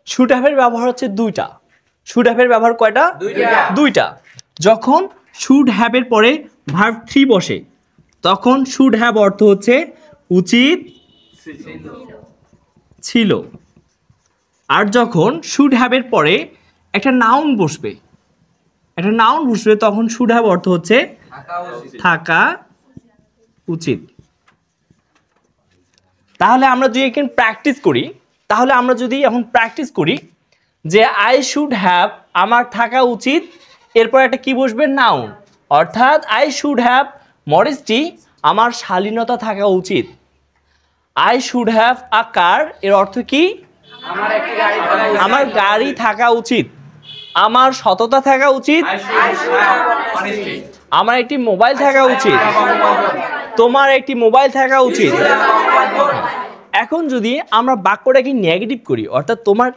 Should হ্যাভের ব্যবহার হচ্ছে দুইটা। শুড হ্যাভের ব্যবহার কয়টা? দুইটা। যখন শুড হ্যাভের পরে ভার্ব 3 বসে তখন শুড হ্যাভ অর্থ হচ্ছে উচিত ছিল। আর যখন শুড হ্যাভের পরে একটা নাউন বসবে তখন শুড হ্যাভ অর্থ হচ্ছে থাকা উচিত। তাহলে আমরা যদি এখন প্র্যাকটিস করি যে আই শুড হ্যাভ আমার থাকা উচিত, এরপর একটা কি বসবে? নাউন। অর্থাৎ আই শুড হ্যাভ মডেস্টি আমার শালীনতা থাকা উচিত। আই শুড হ্যাভ আ কার এর অর্থ কি? আমার গাড়ি থাকা উচিত। আমার সততা থাকা উচিত। আমার একটি মোবাইল থাকা উচিত। তোমার একটি মোবাইল থাকা উচিত। এখন যদি আমরা বাক্যটাকে নেগেটিভ করি, অর্থাৎ তোমার